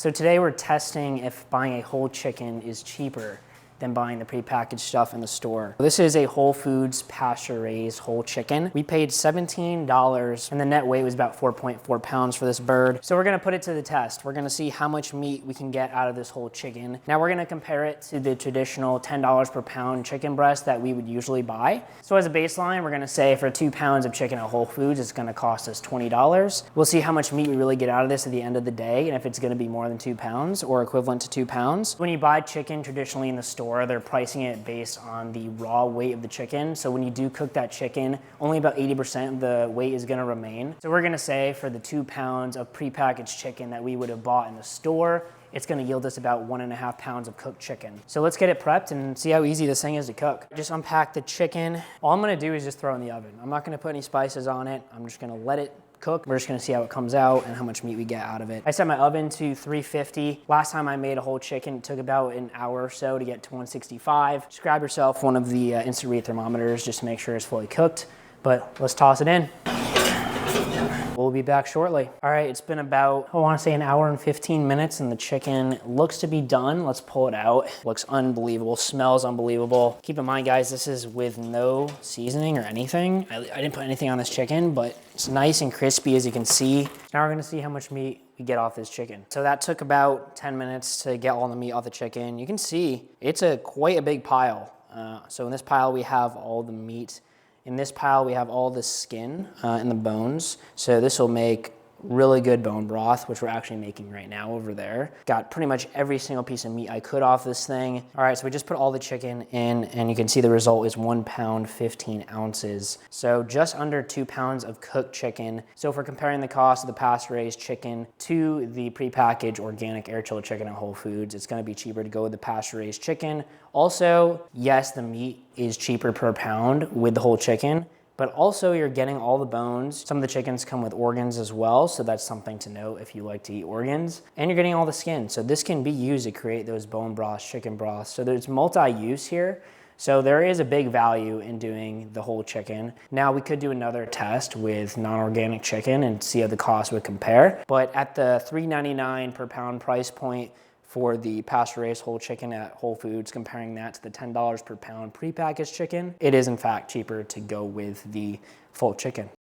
So today we're testing if buying a whole chicken is cheaper than buying the prepackaged stuff in the store. This is a Whole Foods pasture-raised whole chicken. We paid $17 and the net weight was about 4.4 pounds for this bird. So we're gonna put it to the test. We're gonna see how much meat we can get out of this whole chicken. Now we're gonna compare it to the traditional $10 per pound chicken breast that we would usually buy. So as a baseline, we're gonna say for 2 pounds of chicken at Whole Foods, it's gonna cost us $20. We'll see how much meat we really get out of this at the end of the day and if it's gonna be more than 2 pounds or equivalent to 2 pounds. When you buy chicken traditionally in the store, they're pricing it based on the raw weight of the chicken. So when you do cook that chicken, only about 80% of the weight is gonna remain. So we're gonna say for the 2 pounds of prepackaged chicken that we would have bought in the store, it's gonna yield us about 1.5 pounds of cooked chicken. So let's get it prepped and see how easy this thing is to cook. Just unpack the chicken. All I'm gonna do is just throw it in the oven. I'm not gonna put any spices on it. I'm just gonna let it cook. We're just gonna see how it comes out and how much meat we get out of it. I set my oven to 350. Last time I made a whole chicken, it took about an hour or so to get to 165. Just grab yourself one of the instant read thermometers just to make sure it's fully cooked, but let's toss it in. We'll be back shortly. All right, it's been about, I wanna say an hour and 15 minutes and the chicken looks to be done. Let's pull it out. Looks unbelievable, smells unbelievable. Keep in mind guys, this is with no seasoning or anything. I didn't put anything on this chicken, but it's nice and crispy as you can see. Now we're gonna see how much meat we get off this chicken. So that took about 10 minutes to get all the meat off the chicken. You can see it's quite a big pile. So in this pile we have all the meat. In this pile, we have all the skin and the bones. So this will make really good bone broth, which we're actually making right now over there. Got pretty much every single piece of meat I could off this thing. All right, so we just put all the chicken in and you can see the result is 1 pound, 15 ounces. So just under 2 pounds of cooked chicken. So if we're comparing the cost of the pasture-raised chicken to the prepackaged organic air-chilled chicken at Whole Foods, it's gonna be cheaper to go with the pasture-raised chicken. Also, yes, the meat is cheaper per pound with the whole chicken, but also you're getting all the bones. Some of the chickens come with organs as well, so that's something to note if you like to eat organs. And you're getting all the skin, so this can be used to create those bone broths, chicken broths. So there's multi-use here. So there is a big value in doing the whole chicken. Now we could do another test with non-organic chicken and see how the cost would compare. But at the $3.99 per pound price point, for the pasture-raised whole chicken at Whole Foods, comparing that to the $10 per pound prepackaged chicken, it is in fact cheaper to go with the full chicken.